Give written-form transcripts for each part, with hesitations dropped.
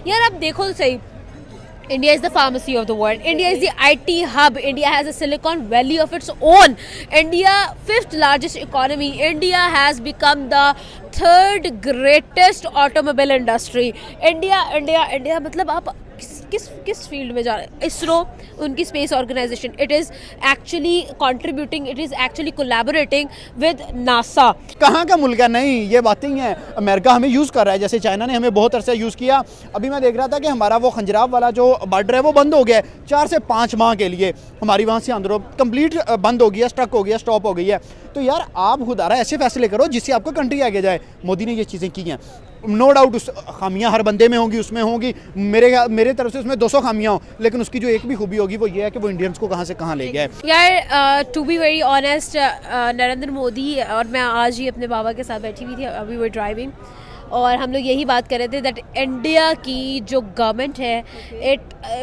यार आप देखो तो सही, India is the pharmacy of the world. India is the IT hub. India has a Silicon Valley of its own. India, fifth largest economy. India has become the third greatest automobile industry. India मतलब आप किस field में जा रहे हैं? इसरो, उनकी space organisation, it is actually contributing, it is actually collaborating with NASA. कहाँ का मुल्क है? नहीं, ये बातें ही हैं। अमेरिका हमें यूज़ कर रहा है, जैसे चाइना ने हमें बहुत अरसा यूज़ किया। अभी मैं देख रहा था कि हमारा वो खंजराब वाला जो बॉर्डर है वो बंद हो गया है 4 से 5 माह के लिए। हमारी वहाँ से अंदर कंप्लीट बंद हो गया, स्टक हो गया, स्टॉप हो गई है। तो यार आप खुदारा ऐसे फैसले करो जिससे आपको कंट्री आगे जाए। मोदी ने ये चीज़ें की हैं, नो डाउट उस खामियां हर बंदे में होंगी, उसमें होंगी, मेरे तरफ से उसमें 200 खामियां हो, लेकिन उसकी जो एक भी खूबी होगी वो ये है कि वो इंडियंस को कहाँ से कहाँ ले गया है। यार to be very honest, Narendra Modi और मैं आज ही अपने बाबा के साथ बैठी हुई थी, अभी वो ड्राइविंग, और हम लोग यही बात कर रहे थे दैट इंडिया की जो गवर्नमेंट है,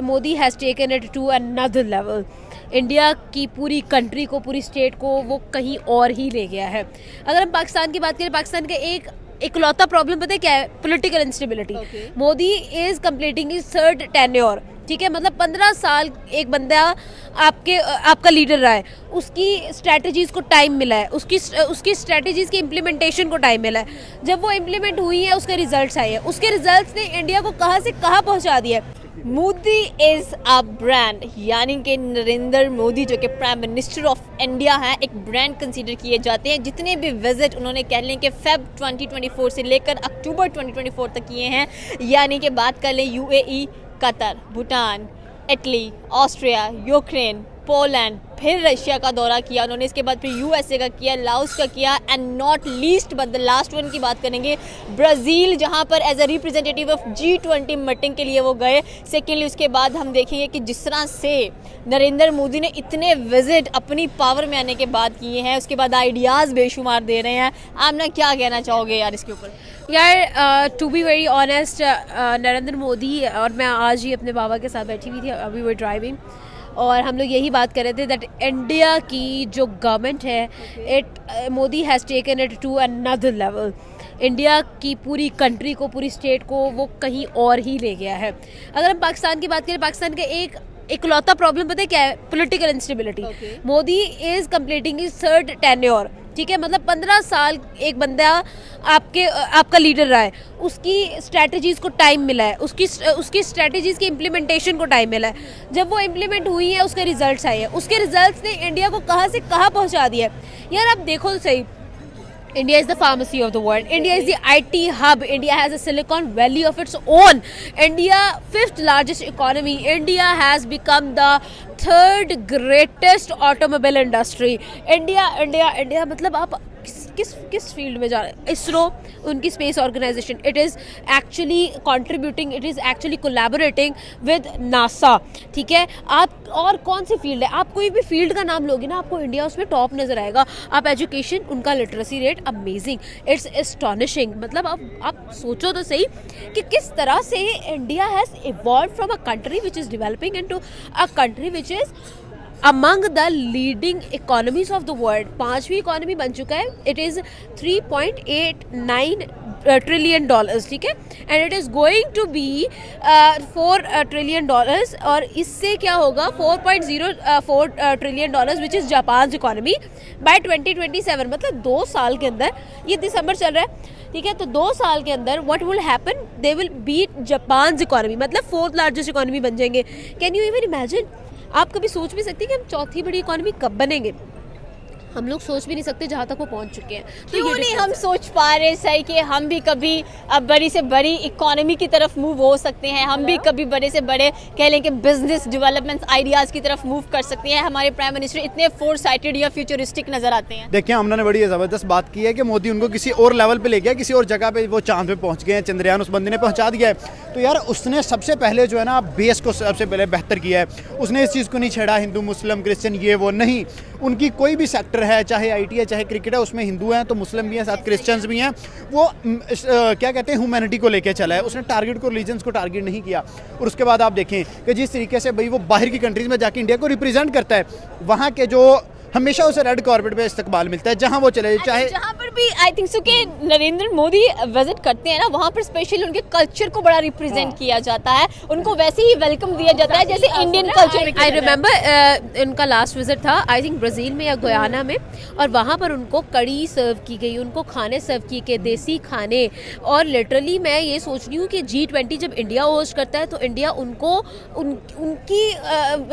Modi has taken it to another level. India की पूरी कंट्री को, पूरी स्टेट को वो कहीं और ही ले गया है। अगर हम पाकिस्तान की बात करें, पाकिस्तान का एक इकलौता प्रॉब्लम पता है क्या है? Political instability. Modi is completing his third tenure, ठीक है, मतलब 15 साल एक बंदा आपका लीडर रहा है, उसकी स्ट्रैटेजीज़ को टाइम मिला है, उसकी स्ट्रैटेजीज़ की इम्प्लीमेंटेशन को टाइम मिला है। जब वो इम्प्लीमेंट हुई है उसके रिजल्ट्स आए हैं, उसके रिजल्ट्स ने इंडिया को कहाँ से कहाँ पहुँचा दिया है। मोदी इज़ अ ब्रांड, यानी कि नरेंद्र मोदी जो कि प्राइम मिनिस्टर ऑफ इंडिया हैं, एक ब्रांड कंसीडर किए जाते हैं। जितने भी विजिट उन्होंने कह लें कि फेब 2024 से लेकर अक्टूबर 2024 तक किए हैं, यानी कि बात कर लें UAE, Qatar, Bhutan, Italy, Austria, Ukraine, Poland, फिर रशिया का दौरा किया उन्होंने, इसके बाद फिर यूएसए का किया, लाओस का किया, and not least but the last one की बात करेंगे ब्राज़ील, जहां पर as a representative of G20 meeting के लिए वो गए। सेकेंडली उसके बाद हम देखेंगे कि जिस तरह से नरेंद्र मोदी ने इतने विजिट अपनी पावर में आने के बाद किए हैं, उसके बाद आइडियाज़ बेशुमार दे रहे हैं। आपने क्या कहना चाहोगे यार इसके ऊपर? यार to be very honest, Narendra Modi और मैं आज ही अपने बाबा के साथ बैठी हुई थी, अभी वो ड्राइविंग, और हम लोग यही बात कर रहे थे दैट इंडिया की जो गवर्नमेंट है, Modi has taken it to another level. India की पूरी कंट्री को, पूरी स्टेट को वो कहीं और ही ले गया है। अगर हम पाकिस्तान की बात करें, पाकिस्तान का एक इकलौता प्रॉब्लम पता है क्या है? Political instability. Modi is completing his third tenure, ठीक है, मतलब 15 साल एक बंदा आपका लीडर रहा है, उसकी स्ट्रैटेजीज़ को टाइम मिला है, उसकी स्ट्रैटेजीज़ की इम्प्लीमेंटेशन को टाइम मिला है। जब वो इम्प्लीमेंट हुई है उसके रिजल्ट्स आए हैं, उसके रिजल्ट्स ने इंडिया को कहाँ से कहाँ पहुँचा दिया है। यार आप देखो तो सही, India is the pharmacy of the world. India is the IT hub. India has a Silicon Valley of its own. India, fifth largest economy. India has become the third greatest automobile industry. India मतलब आप किस field में जा रहे हैं? इसरो, उनकी space organisation, it is actually contributing, it is actually collaborating with NASA, ठीक है। आप और कौन सी फील्ड है, आप कोई भी फील्ड का नाम लोगे ना, आपको इंडिया उसमें टॉप नज़र आएगा। आप एजुकेशन, उनका literacy rate amazing, it's astonishing. मतलब आप सोचो तो सही कि किस तरह से India has evolve from a country which is developing into a country which is among the leading economies of the world. 5वीं इकोनॉमी बन चुका है, इट इज़ $3.89 ट्रिलियन, ठीक है, and it is going to be $4 trillion, और इससे क्या होगा 4.04 trillion which is Japan economy by 2027। मतलब 2 साल के अंदर, ये दिसंबर चल रहा है, ठीक है, तो 2 साल के अंदर what will happen, they will beat Japan economy, मतलब 4th लार्जेस्ट इकोनॉमी बन जाएंगे। Can you even imagine? आप कभी सोच भी सकते हैं कि हम 4थी बड़ी इकोनॉमी कब बनेंगे? हम लोग सोच भी नहीं सकते जहाँ तक वो पहुँच चुके हैं। तो क्यों नहीं हम सोच पा रहे सही कि हम भी कभी अब बड़ी से बड़ी इकोनॉमी की तरफ मूव हो सकते हैं, हम भी कभी बड़े से बड़े कह लें कि बिजनेस डेवलपमेंट आइडियाज़ की तरफ मूव कर सकते हैं। हमारे प्राइम मिनिस्टर इतने फोर साइटेड या फ्यूचरिस्टिक नज़र आते हैं। देखिए, हमने बड़ी ज़बरदस्त बात की है कि मोदी उनको किसी और लेवल पे ले गया, किसी और जगह पे वो चांद पे पहुंच गए हैं, चंद्रयान उस बंदे ने पहुंचा दिया है। तो यार उसने सबसे पहले जो है ना बेस को सबसे पहले बेहतर किया है। उसने इस चीज़ को नहीं छेड़ा हिंदू मुस्लिम क्रिश्चियन ये वो नहीं, उनकी कोई भी सेक्टर है, चाहे IT है चाहे क्रिकेट है, उसमें हिंदू हैं तो मुस्लिम भी हैं, साथ क्रिश्चियंस भी हैं। वो क्या कहते हैं, ह्यूमैनिटी को लेके चला है, उसने टारगेट को रिलीजन्स को टारगेट नहीं किया। और उसके बाद आप देखें कि जिस तरीके से भाई वो बाहर की कंट्रीज़ में जाके इंडिया को रिप्रेजेंट करता है, वहाँ के जो हमेशा उसे रेड कॉर्पेट पे इस्तकबाल मिलता है जहाँ वो चले, चाहे जहाँ पर भी आई थिंक सो कि नरेंद्र मोदी विजिट करते हैं ना, वहाँ पर स्पेशली उनके कल्चर को बड़ा रिप्रेजेंट किया जाता है, उनको वैसे ही वेलकम दिया जाता है जैसे इंडियन कल्चर में। आई रिमेंबर इनका लास्ट विजिट था आई थिंक ब्राज़ील में या गुयाना में, और वहाँ पर उनको कड़ी सर्व की गई, उनको खाने सर्व किए गए, देसी खाने। और लिटरली मैं ये सोच रही हूँ कि G20 जब इंडिया होस्ट करता है तो इंडिया उनको उनकी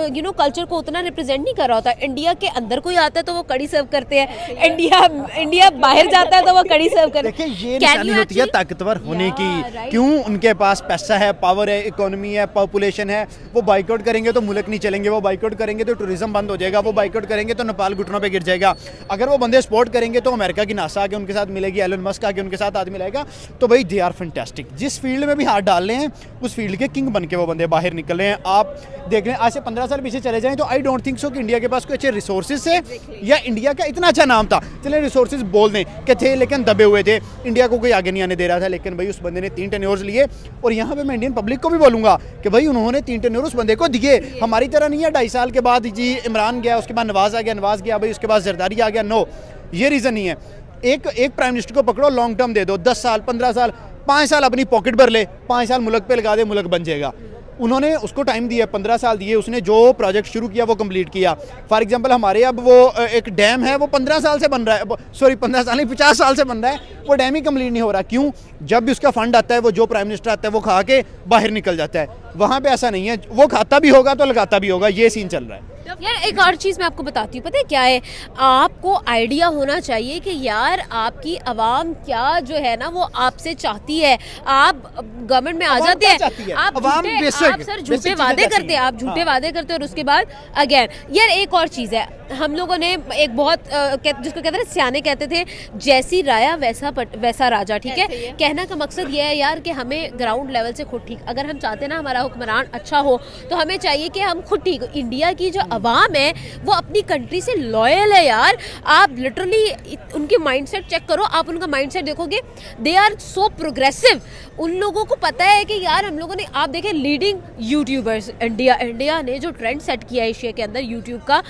यू नो कल्चर को उतना रिप्रेजेंट नहीं कर रहा होता। इंडिया के अंदर कोई आता है तो वो कड़ी सर्व करते हैं, इंडिया बाहर जाता है तो वो कड़ी सर्व करते देखिए हैं। ये निशानी होती है ताकतवर होने की। right. क्यों? उनके पास पैसा है, पावर है, इकोनॉमी है, पॉपुलेशन है। वो बाइकआउट करेंगे तो मुल्क नहीं चलेंगे, वो बाइकआउट करेंगे तो टूरिज्म बंद हो जाएगा, वो बाइकआउट करेंगे तो नेपाल घुटनों पे गिर जाएगा। अगर वो बंदे सपोर्ट करेंगे तो अमेरिका की नासा आके उनके साथ मिलेगी, एलन मस्क आके उनके साथ आदमी मिलेगा। तो भाई दे आर फैंटास्टिक। जिस फील्ड में भी हाथ डाल रहे हैं उस फील्ड के किंग बन के वो बंदे बाहर निकल रहे हैं। आप देख रहे हैं आज से 15 साल पीछे चले जाएं तो आई डोंट थिंक सो कि इंडिया के पास कोई अच्छे रिसोर्सेज है या इंडिया का इतना अच्छा नाम था। चले रिसोर्सेज बोल दें कि थे लेकिन दबे हुए थे, इंडिया को कोई आगे नहीं आने दे रहा था। लेकिन भाई उस बंदे ने 3 टेन्योर्स लिए, और यहाँ पे मैं इंडियन पब्लिक को भी बोलूँगा कि भाई उन्होंने 3 टेन्योर उस बंदे को दिए। हमारी तरह नहीं है 2.5 साल के बाद जी इमरान गया, उसके बाद नवाज आ गया, नवाज गया भाई उसके बाद जरदारी आ गया। नो, ये रीज़न नहीं है। एक प्राइम मिनिस्टर को पकड़ो, लॉन्ग टर्म दे दो, 10 साल 15 साल 5 साल अपनी पॉकेट भर ले, 5 साल मुल्क पे लगा दे, मुल्क बन जाएगा। उन्होंने उसको टाइम दिया, 15 साल दिए, उसने जो प्रोजेक्ट शुरू किया वो कंप्लीट किया। फॉर एग्जांपल हमारे अब वो एक डैम है वो 15 साल से बन रहा है, सॉरी 15 साल नहीं 50 साल से बन रहा है, वो डैम ही कंप्लीट नहीं हो रहा। क्यों? जब भी उसका फंड आता है वो जो प्राइम मिनिस्टर आता है वो खा के बाहर निकल जाता है। वहाँ पे ऐसा नहीं है, वो खाता भी होगा तो लगाता भी होगा, ये सीन चल रहा है। यार एक और चीज़ मैं आपको बताती हूँ, पता है क्या है, आपको आइडिया होना चाहिए कि यार आपकी आवाम क्या जो है ना वो आपसे चाहती है। आप गवर्नमेंट में आ जाते हैं, आप सर झूठे वादे करते हैं, आप झूठे वादे करते हैं और उसके बाद अगेन। यार एक और चीज़ है, हम लोगों ने एक बहुत जिसको कहते हैं सियाने कहते थे, जैसी राया वैसा राजा, ठीक है। कहना का मकसद ये है यार कि हमें ग्राउंड लेवल से खुद ठीक, अगर हम चाहते हैं ना हमारा हुक्मरान अच्छा हो तो हमें चाहिए कि हम खुद ठीक। इंडिया की जो अवाम है वो अपनी कंट्री से लॉयल है यार। आप लिटरली उनके माइंडसेट चेक करो, आप उनका माइंडसेट देखोगे, दे आर सो प्रोग्रेसिव। उन लोगों को पता है कि यार हम लोगों ने, आप देखें लीडिंग यूट्यूबर्स, इंडिया ने जो ट्रेंड सेट किया है एशिया के अंदर यूट्यूब का,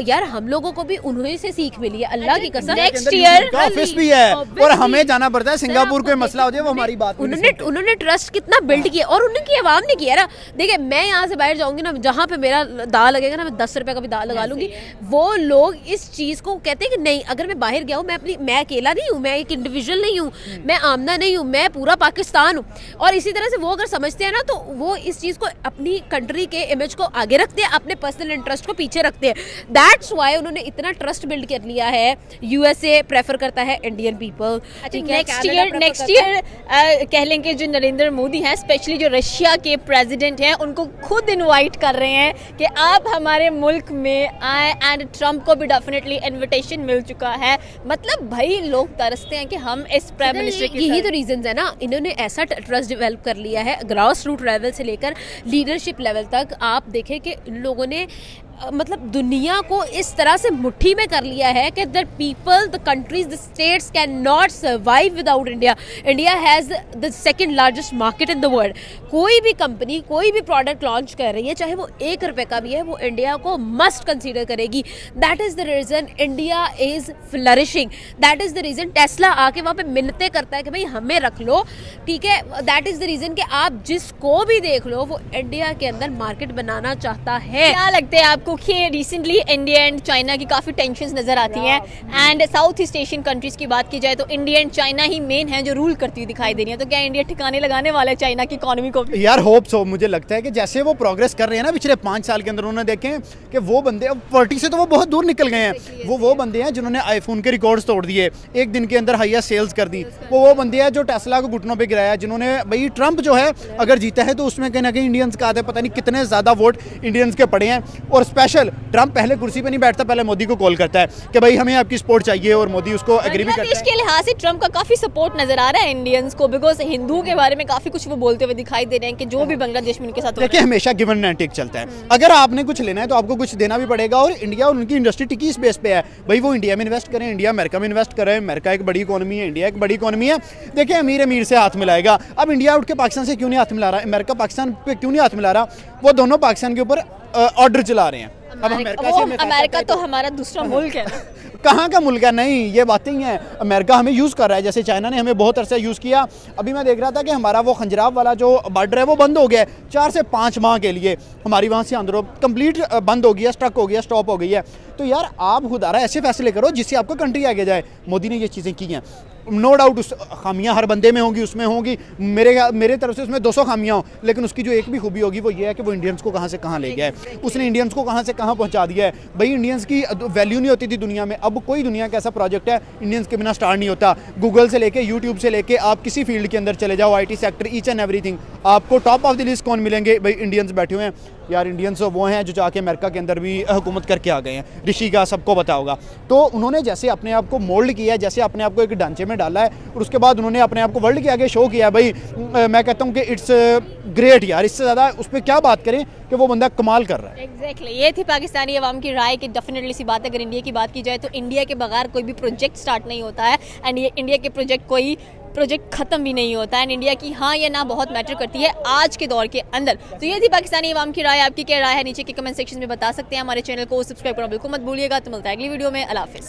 यार हम लोगों को भी उन्हीं से सीख मिली है, अल्लाह की कसम। नेक्स्ट ईयर ऑफिस भी है और हमें जाना पड़ता है सिंगापुर, कोई मसला हो जाए वो हमारी बात उन्होंने ट्रस्ट कितना बिल्ड किया और उनकी आवाम ने किया ना। देखिए मैं यहाँ से बाहर जाऊंगी ना, जहाँ पे मेरा दाव लगेगा ना, मैं 10 रुपए का भी दाव लगा लूंगी। वो लोग इस चीज को कहते हैं कि नहीं, अगर मैं बाहर गया हूँ, मैं अकेला नहीं हूँ, मैं एक इंडिविजुअल नहीं हूँ, मैं आमना नहीं हूँ, मैं पूरा पाकिस्तान हूँ। और इसी तरह से वो अगर समझते हैं ना तो वो इस चीज को, अपनी कंट्री के इमेज को आगे रखते हैं, अपने पर्सनल इंटरेस्ट को पीछे रखते हैं। दैट्स वाई उन्होंने इतना ट्रस्ट बिल्ड कर लिया है। यूएसए प्रेफर करता है इंडियन पीपल। नेक्स्ट ईयर कह लें कि जो नरेंद्र मोदी हैं, स्पेशली जो रशिया के प्रेसिडेंट हैं, उनको खुद इनवाइट कर रहे हैं कि आप हमारे मुल्क में आए, एंड ट्रम्प को भी डेफिनेटली इनविटेशन मिल चुका है। मतलब भाई लोग तरसते हैं कि हम इस प्राइम मिनिस्टर की, यही तो रीजंस है ना, इन्होंने ऐसा ट्रस्ट डेवलप कर लिया है ग्रास रूट लेवल से लेकर लीडरशिप लेवल तक। आप देखें कि इन लोगों ने मतलब दुनिया को इस तरह से मुट्ठी में कर लिया है कि the people, the countries, the states can not survive without India. India has the second largest market in the world. कोई भी कंपनी कोई भी प्रोडक्ट लॉन्च कर रही है, चाहे वो 1 रुपए का भी है, वो इंडिया को मस्ट कंसीडर करेगी। That is the reason India is flourishing. That is the reason Tesla आके वहाँ पे मिन्नतें करता है कि भाई हमें रख लो, ठीक है। दैट इज़ द रीज़न कि आप जिसको भी देख लो वो इंडिया के अंदर मार्केट बनाना चाहता है। क्या लगता है आपको कि रिसेंटली इंडिया एंड चाइना की काफ़ी टेंशन्स नज़र आती हैं, and south east Asian countries की बात की जाए तो India and China he main है जो रूल करती हुई दिखाई दे रही है। तो क्या इंडिया ठिकाने लगाने वाला है चाइना की इकोनॉमी को? यार होप सो। मुझे लगता है कि जैसे वो प्रोग्रेस कर रहे हैं ना पिछले 5 साल के अंदर, उन्होंने देखें कि वो बंदे अब पॉलिटिक्स से तो वो बहुत दूर निकल गए हैं। वो बंदे हैं जिन्होंने आईफोन के रिकॉर्ड्स तोड़ दिए, एक दिन के अंदर हाईएस्ट सेल्स कर दी। वो बंदे हैं जो टेस्ला को घुटनों पर गिराया, जिन्होंने भाई ट्रंप जो है अगर जीता है तो उसमें कहीं ना कहीं इंडियंस का आते हैं, पता नहीं कितने ज़्यादा वोट इंडियंस के पड़े हैं। और स्पेशल ट्रंप पहले कुर्सी पे नहीं बैठता, पहले मोदी को कॉल करता है कि भाई हमें आपकी सपोर्ट चाहिए, और मोदी उसको एग्री भी करता है। इसके लिहाज से ट्रंप का काफी सपोर्ट नजर आ रहा है इंडियंस को, बिकॉज हिंदुओं के बारे में काफी कुछ वो बोलते हुए दिखाई दे रहे हैं कि जो भी बांग्लादेश में उनके साथ देखिए हमेशा गिवन एंड टेक चलता है। अगर आपने कुछ लेना है तो आपको कुछ देना भी पड़ेगा, और इंडिया और उनकी इंडस्ट्री टिकी इस बेस पे है। भाई वो इंडिया में इन्वेस्ट करें, इंडिया अमेरिका में इन्वेस्ट करें। अमेरिका एक बड़ी इकोनॉमी है, इंडिया एक बड़ी इकोनॉमी है। देखिए अमीर से हाथ मिलाएगा। अब इंडिया उठ के पाकिस्तान से क्यों नहीं हाथ मिला रहा, अमेरिका पाकिस्तान पे क्यों नहीं हाथ मिला रहा? वो दोनों पाकिस्तान के ऊपर ऑर्डर चला रहे हैं। अब अमेरिका से हमें अमेरिका तो हमारा दूसरा मुल्क है ना। कहाँ का मुल्क है? नहीं, ये बातें ही हैं। अमेरिका हमें यूज़ कर रहा है, जैसे चाइना ने हमें बहुत अरसा यूज़ किया। अभी मैं देख रहा था कि हमारा वो खंजराव वाला जो बॉर्डर है वो बंद हो गया है 4 से 5 माह के लिए। हमारी वहाँ से आंध्र कंप्लीट बंद हो गया, स्ट्रक हो गया, स्टॉप हो गई है। तो यार आप खुदारा ऐसे फैसले करो जिससे आपको कंट्री आगे जाए। मोदी ने ये चीज़ें की हैं, नो डाउट उस खामियां हर बंदे में होंगी, उसमें होंगी। मेरे तरफ से उसमें 200 खामियां हो, लेकिन उसकी जो एक भी खूबी होगी वो ये है कि वो इंडियंस को कहाँ से कहाँ ले गया है, उसने इंडियंस को कहाँ से कहाँ पहुँचा दिया है। भाई इंडियंस की वैल्यू नहीं होती थी दुनिया में, अब कोई दुनिया का ऐसा प्रोजेक्ट है इंडियंस के बिना स्टार्ट नहीं होता। गूगल से लेके यूट्यूब से लेके आप किसी फील्ड के अंदर चले जाओ, IT sector, each and everything, आपको टॉप ऑफ द लिस्ट कौन मिलेंगे? भाई इंडियंस बैठे हुए हैं। यार इंडियंस वो हैं जो जाके अमेरिका के अंदर भी हुकूमत करके आ गए हैं, ऋषि का सबको पता होगा। तो उन्होंने जैसे अपने आप को मोल्ड किया है, जैसे अपने आप को एक ढांचे में डाला है, और उसके बाद उन्होंने अपने आप को वर्ल्ड के आगे शो किया है। भाई मैं कहता हूँ कि इट्स ग्रेट यार, इससे ज़्यादा उस पर क्या बात करें कि वो बंदा कमाल कर रहा है। एग्जैक्टली ये थी पाकिस्तानी अवाम की राय कि डेफिनेटली सी बात है। अगर इंडिया की बात की जाए तो इंडिया के बगैर कोई भी प्रोजेक्ट स्टार्ट नहीं होता है, एंड ये इंडिया के प्रोजेक्ट खत्म भी नहीं होता है। एंड इंडिया की हाँ या ना बहुत मैटर करती है आज के दौर के अंदर। तो ये थी पाकिस्तानी अवाम की राय। आपकी क्या राय है नीचे के कमेंट सेक्शन में बता सकते हैं। हमारे चैनल को सब्सक्राइब करना बिल्कुल मत भूलिएगा। तो मिलता है अगली वीडियो में। अल्लाह हाफिज़।